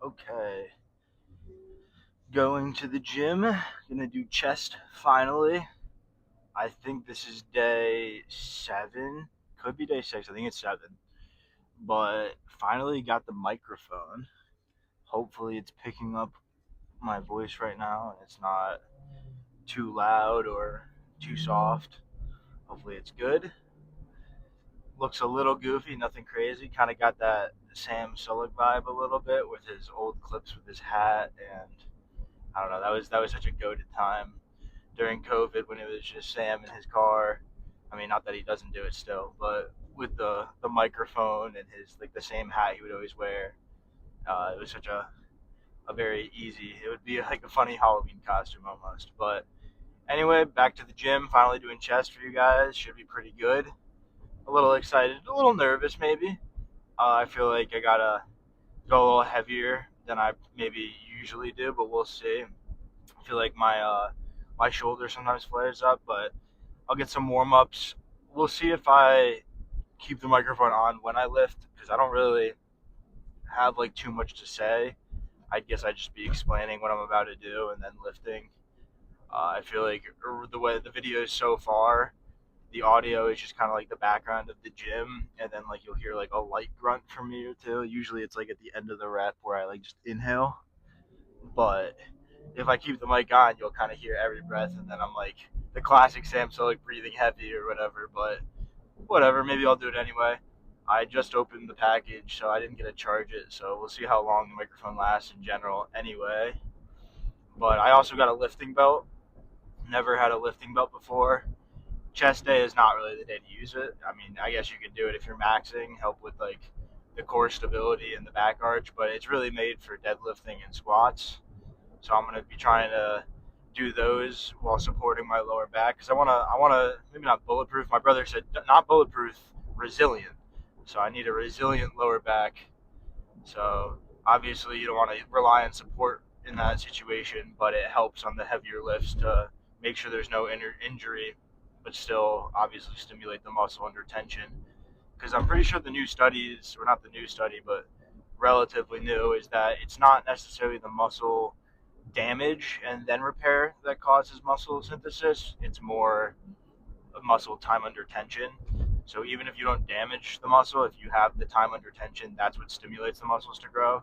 Okay, going to the gym. Gonna do chest finally. I think this is day 7. Could be day 6. I think it's 7. But finally got the microphone. Hopefully, it's picking up my voice right now and it's not too loud or too soft. Hopefully, it's good. Looks a little goofy, nothing crazy. Kind of got that Sam Sulek vibe a little bit with his old clips with his hat, and I don't know. That was such a goated time during COVID when it was just Sam in his car. I mean, not that he doesn't do it still, but with the microphone and his like the same hat he would always wear. It was such a very easy. It would be like a funny Halloween costume almost. But anyway, back to the gym. Finally doing chest for you guys. Should be pretty good. A little excited, a little nervous maybe. I feel like I gotta go a little heavier than I maybe usually do, but we'll see. I feel like my shoulder sometimes flares up, but I'll get some warm ups. We'll see if I keep the microphone on when I lift because I don't really have like too much to say. I guess I'd just be explaining what I'm about to do and then lifting. I feel like the way the video is so far, the audio is just kind of like the background of the gym, and then like you'll hear like a light grunt from me or two. Usually it's like at the end of the rep where I like just inhale, but if I keep the mic on, you'll kind of hear every breath, and then I'm like the classic Sam Sulek breathing heavy or whatever. But whatever, maybe I'll do it anyway. I just opened the package, so I didn't get to charge it. So we'll see how long the microphone lasts in general, anyway. But I also got a lifting belt. Never had a lifting belt before. Chest day is not really the day to use it. I mean, I guess you could do it if you're maxing, help with like the core stability and the back arch, but it's really made for deadlifting and squats. So I'm gonna be trying to do those while supporting my lower back because I wanna maybe not bulletproof. My brother said not bulletproof, resilient. So I need a resilient lower back. So obviously you don't want to rely on support in that situation, but it helps on the heavier lifts to make sure there's no injury, but still obviously stimulate the muscle under tension. Because I'm pretty sure the new studies, or not the new study, but relatively new, is that it's not necessarily the muscle damage and then repair that causes muscle synthesis. It's more muscle time under tension. So even if you don't damage the muscle, if you have the time under tension, that's what stimulates the muscles to grow.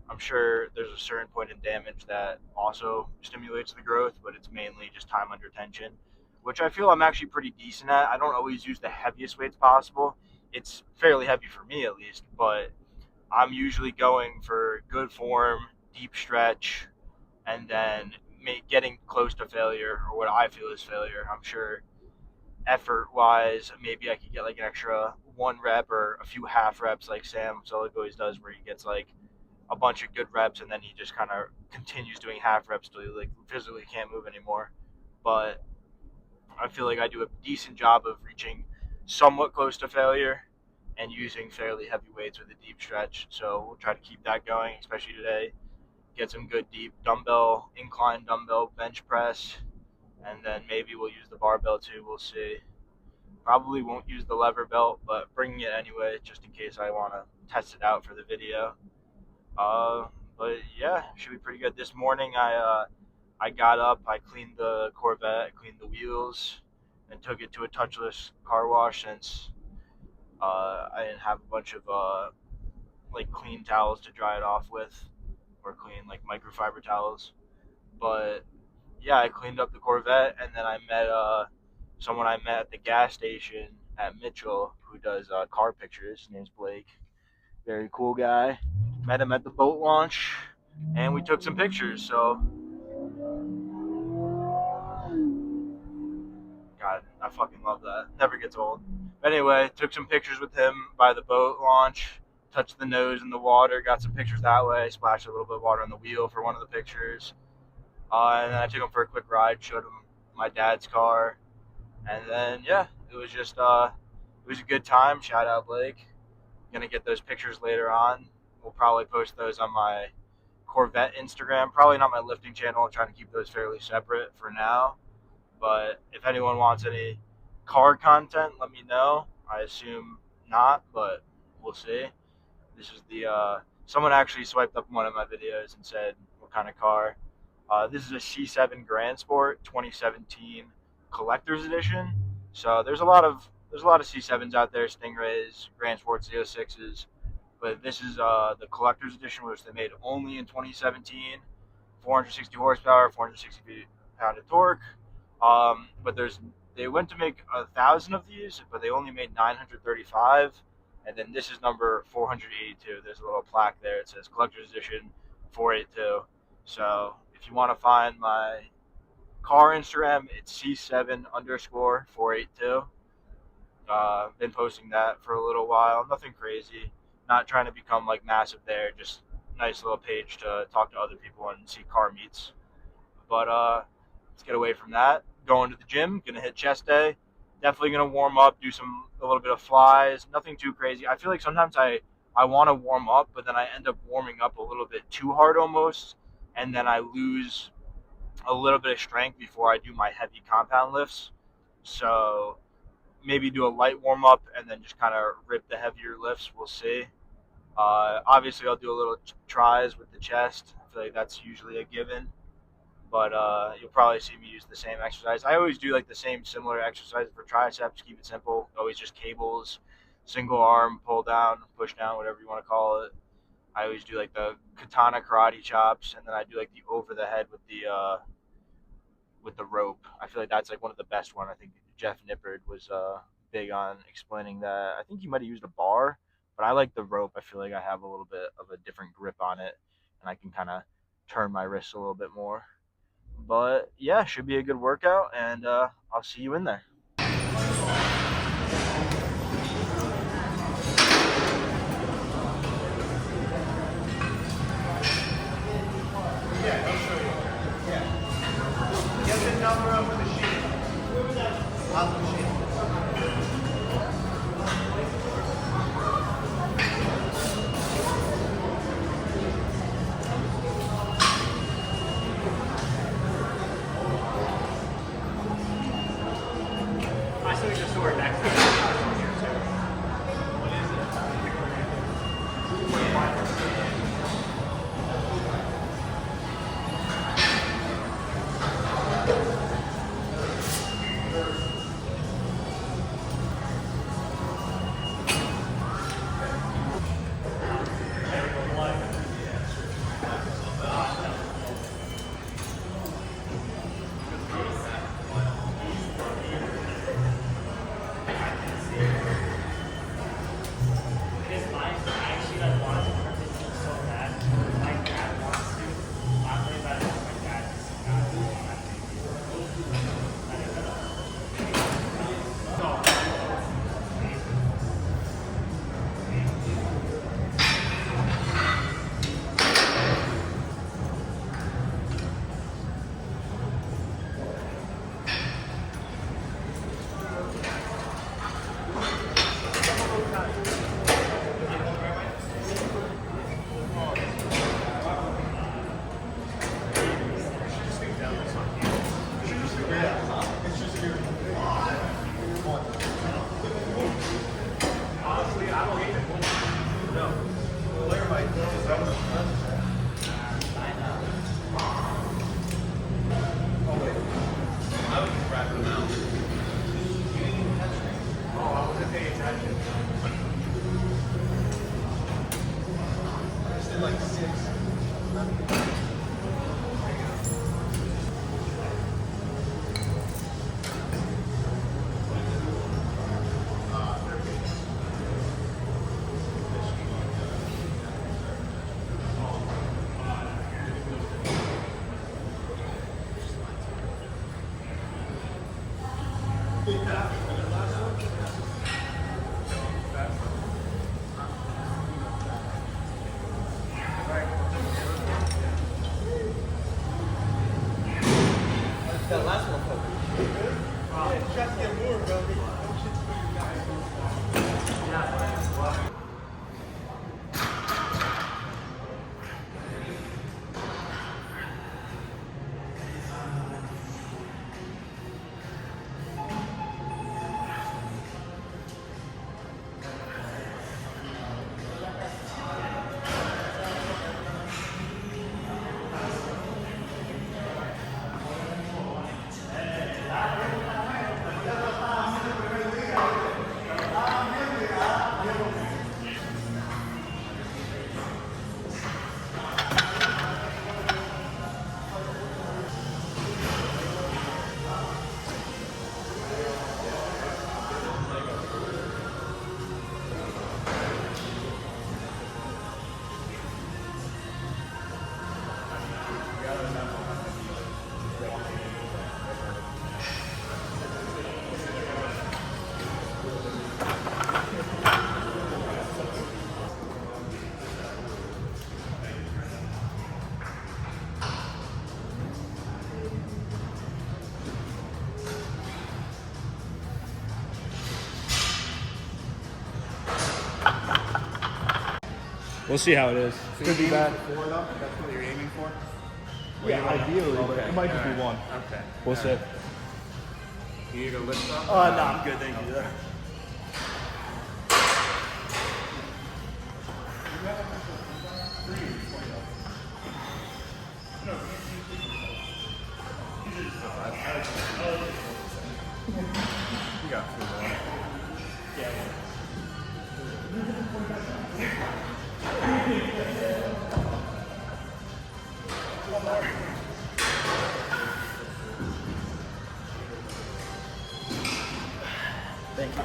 I'm sure there's a certain point in damage that also stimulates the growth, but it's mainly just time under tension, which I feel I'm actually pretty decent at. I don't always use the heaviest weights possible. It's fairly heavy for me at least, but I'm usually going for good form, deep stretch, and then getting close to failure or what I feel is failure. I'm sure effort wise, maybe I could get like an extra 1 rep or a few half reps like Sam Sulek always does, where he gets like a bunch of good reps and then he just kind of continues doing half reps till he like physically can't move anymore. But I feel like I do a decent job of reaching somewhat close to failure and using fairly heavy weights with a deep stretch. So we'll try to keep that going, especially today. Get some good deep dumbbell, incline dumbbell bench press, and then maybe we'll use the barbell too. We'll see. Probably won't use the lever belt, but bringing it anyway, just in case I want to test it out for the video. Uh, but yeah, should be pretty good. This morning I got up, I cleaned the Corvette, cleaned the wheels, and took it to a touchless car wash since I didn't have a bunch of like clean towels to dry it off with, or clean like microfiber towels. But yeah, I cleaned up the Corvette, and then I met someone I met at the gas station at Mitchell who does car pictures. His name's Blake. Very cool guy. Met him at the boat launch, and we took some pictures. So, God, I fucking love that. Never gets old. But anyway, took some pictures with him by the boat launch. Touched the nose in the water. Got some pictures that way. Splashed a little bit of water on the wheel for one of the pictures. And then I took him for a quick ride. Showed him my dad's car. And then yeah, it was just it was a good time. Shout out Blake. Gonna get those pictures later on. We'll probably post those on my Corvette Instagram. Probably not my lifting channel. I'm trying to keep those fairly separate for now. But if anyone wants any car content, let me know. I assume not, but we'll see. This is the Someone actually swiped up one of my videos and said, what kind of car? This is a C7 Grand Sport 2017 collector's edition. So there's a lot of C7s out there, Stingrays, Grand Sports Z06s, but this is the collector's edition, which they made only in 2017. 460 horsepower, 460 pound of torque. But they went to make 1,000 of these, but they only made 935. And then this is number 482. There's a little plaque there. It says collector's edition 482. So if you want to find my car Instagram, it's C7 underscore 482. Been posting that for a little while. Nothing crazy. Not trying to become like massive there. Just nice little page to talk to other people and see car meets. But let's get away from that. Going to the gym. Gonna hit chest day. Definitely gonna warm up. Do a little bit of flies. Nothing too crazy. I feel like sometimes I want to warm up, but then I end up warming up a little bit too hard almost, and then I lose a little bit of strength before I do my heavy compound lifts. So maybe do a light warm up and then just kind of rip the heavier lifts. We'll see. Obviously, I'll do a little tries with the chest. I feel like that's usually a given. But you'll probably see me use the same exercise. I always do like the same similar exercises for triceps. Keep it simple. Always just cables, single arm, pull down, push down, whatever you want to call it. I always do like the katana karate chops, and then I do like the over the head with the rope. I feel like that's like one of the best one. I think Jeff Nippard was big on explaining that. I think he might have used a bar, but I like the rope. I feel like I have a little bit of a different grip on it, and I can kind of turn my wrists a little bit more. But yeah, should be a good workout, and I'll see you in there. Yeah, I'll show you. Yeah. Get the number of the machine. On the machine. I still just sort next to it. That last one covered. Yeah, just get more, bro. We'll see how it is. So Could be you're bad. aiming for 4 though? That's what you're aiming for? Yeah, ideally, but Okay. it might just be Alright. one. Okay. We'll see. You need a lift up? No, I'm good, thank you. You got 2 more. Thank you.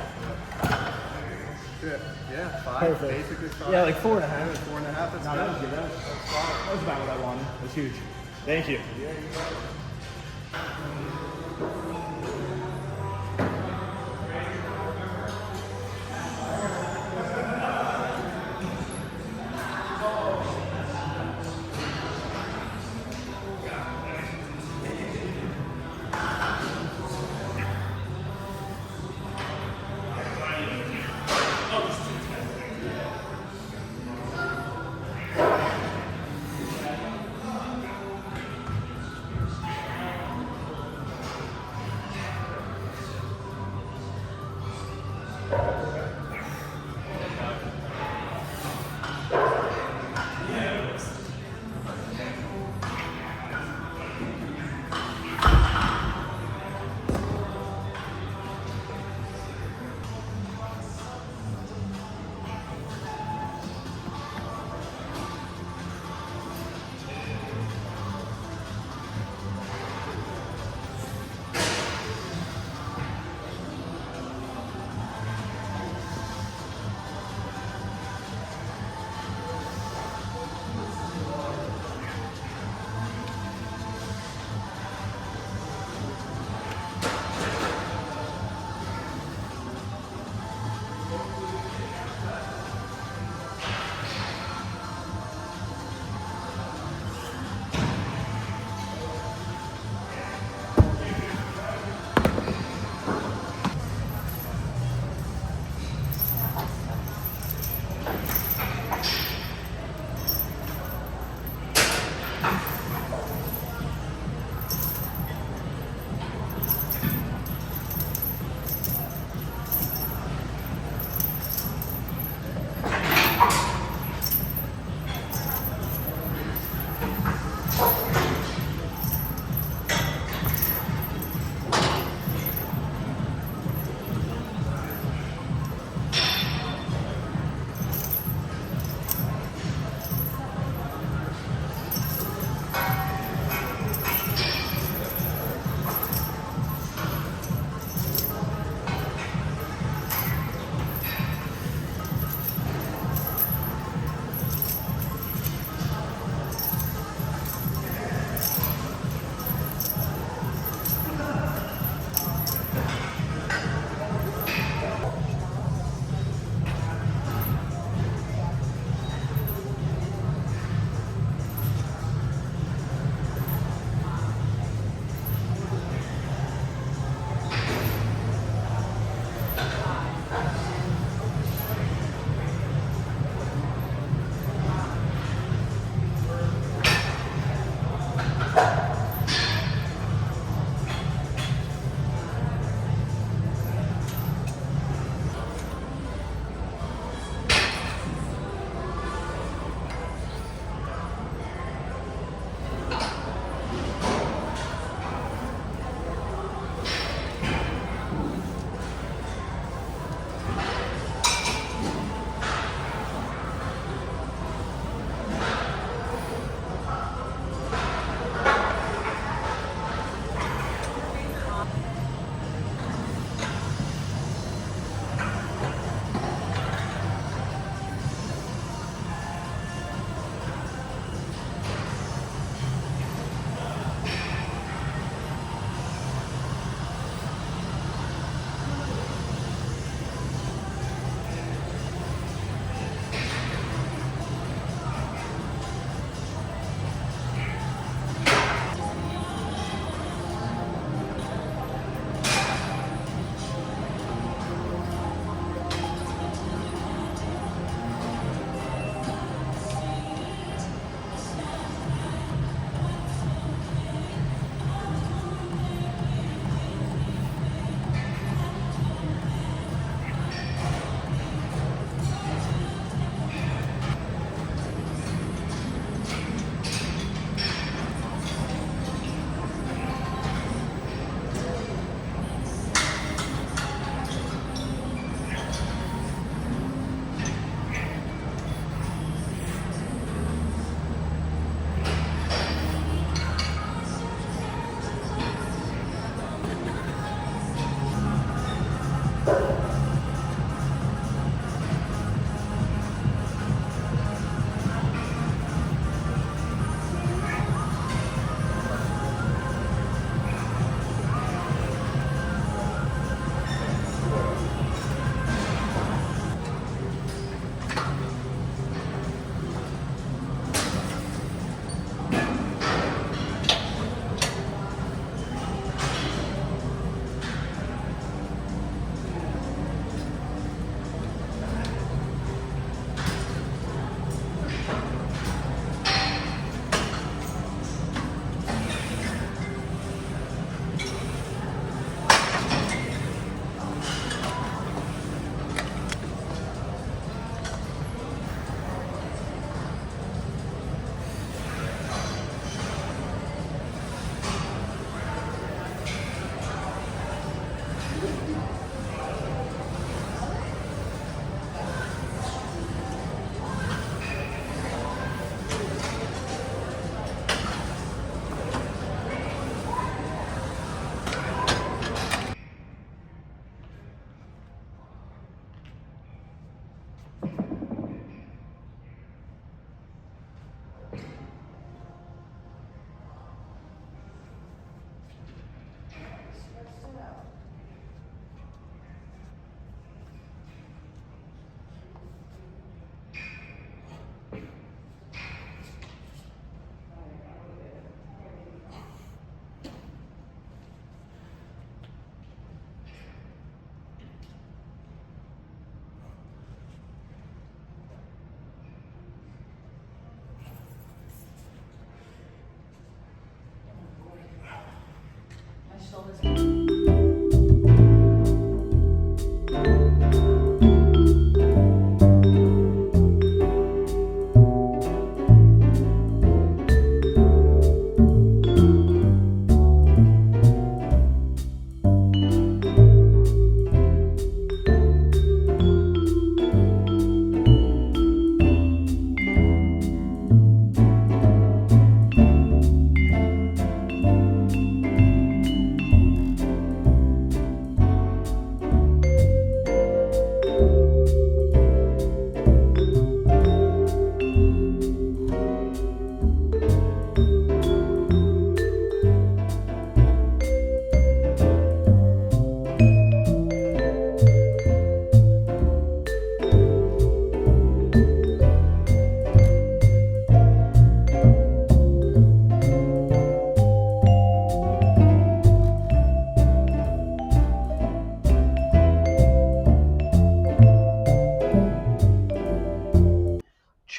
Good. Yeah, 5. Perfect. Basically 5. Yeah, like 4.5. 4.5. That's No, good. that was good. That was about what I wanted. It was huge. Thank you.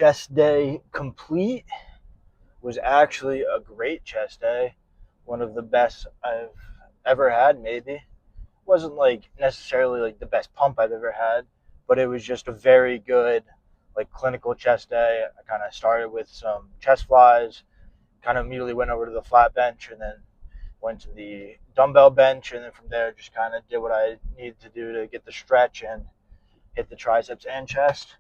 chest day complete. Was actually a great chest day. One of the best I've ever had, maybe. Wasn't like necessarily like the best pump I've ever had, but it was just a very good like clinical chest day. I kind of started with some chest flies, kind of immediately went over to the flat bench and then went to the dumbbell bench, and then from there just kind of did what I needed to do to get the stretch and hit the triceps and chest.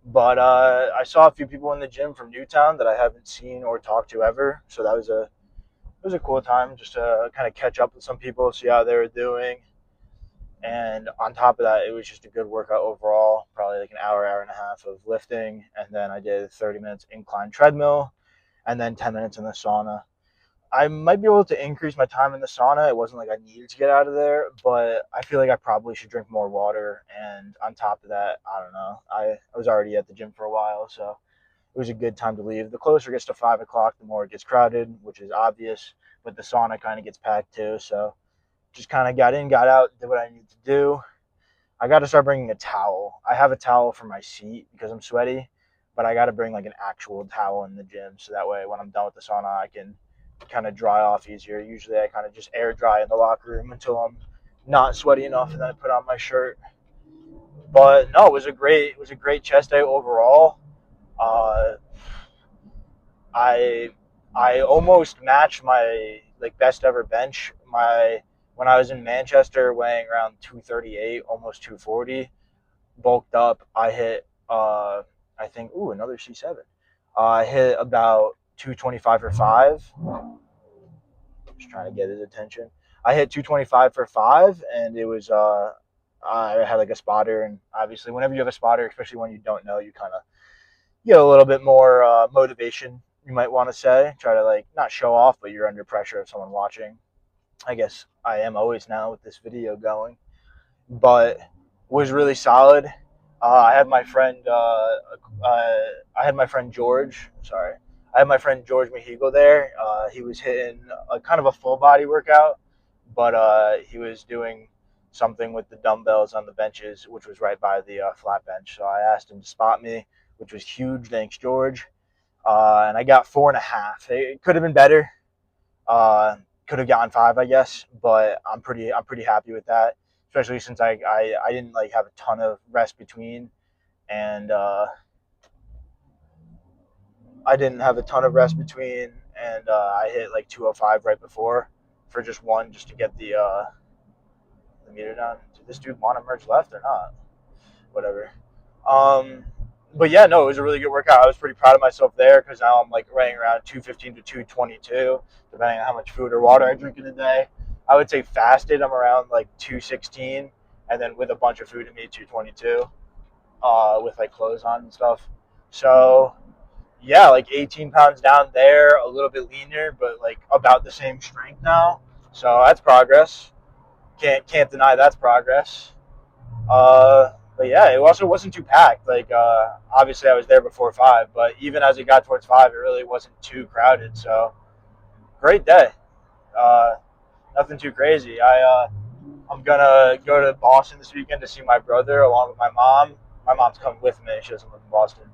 But I saw a few people in the gym from Newtown that I haven't seen or talked to ever, so that was a cool time just to kind of catch up with some people, see how they were doing. And on top of that, it was just a good workout overall, probably like an hour and a half of lifting. And then I did 30 minutes incline treadmill and then 10 minutes in the sauna. I might be able to increase my time in the sauna. It wasn't like I needed to get out of there, but I feel like I probably should drink more water. And on top of that, I don't know. I was already at the gym for a while, so it was a good time to leave. The closer it gets to 5 o'clock, the more it gets crowded, which is obvious, but the sauna kind of gets packed too. So just kind of got in, got out, did what I needed to do. I got to start bringing a towel. I have a towel for my seat because I'm sweaty, but I got to bring like an actual towel in the gym so that way when I'm done with the sauna, I can kind of dry off easier. Usually I kind of just air dry in the locker room until I'm not sweaty enough, and then I put on my shirt. But no, it was a great chest day overall. I I almost matched my like best ever bench. When I was in Manchester weighing around 238, almost 240, bulked up, I hit I think another C7. I hit about 225 for 5. Just trying to get his attention. I hit 225 for 5, and it was I had like a spotter, and obviously whenever you have a spotter, especially when you don't know, you kind of get a little bit more motivation, you might want to say. Try to like not show off, but you're under pressure of someone watching. I guess I am always now with this video going, but was really solid. I had my friend George. Sorry, I had my friend George Mehigo there. He was hitting a kind of a full body workout, but he was doing something with the dumbbells on the benches, which was right by the flat bench. So I asked him to spot me, which was huge. Thanks, George. And I got 4.5. It could have been better. Could have gotten 5, I guess, but I'm pretty happy with that, especially since I didn't like have a ton of rest between, and I hit like 205 right before for just to get the meter down. Did this dude want to merge left or not? Whatever. But yeah, no, it was a really good workout. I was pretty proud of myself there because now I'm like weighing around 215 to 222, depending on how much food or water I drink in a day. I would say fasted, I'm around like 216, and then with a bunch of food in me, 222, with like clothes on and stuff. So yeah, like 18 pounds down there, a little bit leaner, but like about the same strength now. So that's progress. Can't deny that's progress. But yeah, it also wasn't too packed. Like obviously I was there before 5, but even as it got towards 5, it really wasn't too crowded. So great day. Nothing too crazy. I'm gonna go to Boston this weekend to see my brother along with my mom. My mom's coming with me. She doesn't live in Boston,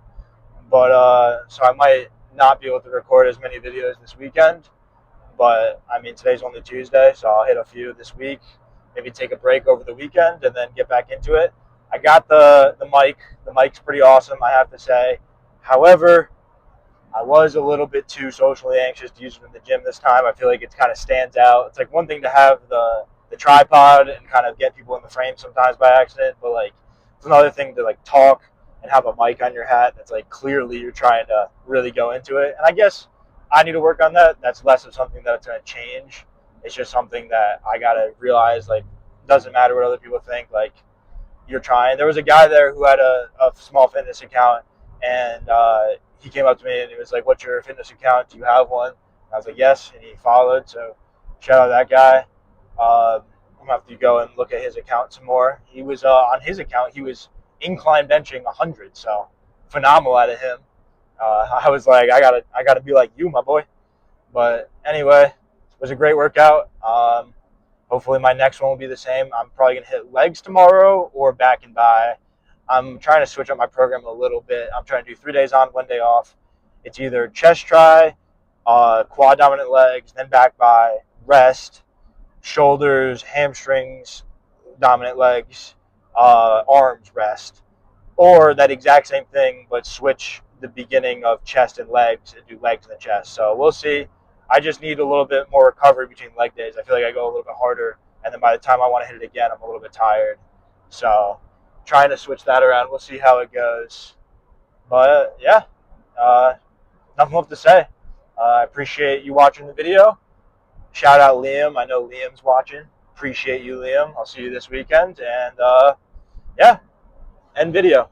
but so I might not be able to record as many videos this weekend. But I mean, today's only Tuesday, so I'll hit a few this week. Maybe take a break over the weekend and then get back into it. I got the mic. The mic's pretty awesome, I have to say. However, I was a little bit too socially anxious to use it in the gym this time. I feel like it kind of stands out. It's like one thing to have the tripod and kind of get people in the frame sometimes by accident, but like it's another thing to like talk and have a mic on your hat that's like clearly you're trying to really go into it. And I guess I need to work on that. That's less of something that's going to change. It's just something that I got to realize, like, doesn't matter what other people think. Like, you're trying. There was a guy there who had a small fitness account, and he came up to me and he was like, "What's your fitness account? Do you have one?" And I was like, "Yes," and he followed. So shout out that guy. I'm going to have to go and look at his account some more. He was, on his account, he was incline benching 100, so phenomenal out of him. I was like, I gotta be like you, my boy. But anyway, it was a great workout. Hopefully my next one will be the same. I'm probably gonna hit legs tomorrow or back and bi. I'm trying to switch up my program a little bit. I'm trying to do 3 days on, 1 day off. It's either chest try, quad dominant legs, then back by, rest, shoulders, hamstrings, dominant legs, arms, rest. Or that exact same thing, but switch the beginning of chest and legs and do legs and the chest. So we'll see. I just need a little bit more recovery between leg days. I feel like I go a little bit harder, and then by the time I want to hit it again, I'm a little bit tired. So trying to switch that around. We'll see how it goes. But yeah, nothing left to say. I appreciate you watching the video. Shout out Liam. I know Liam's watching. Appreciate you, Liam. I'll see you this weekend. And yeah, end video.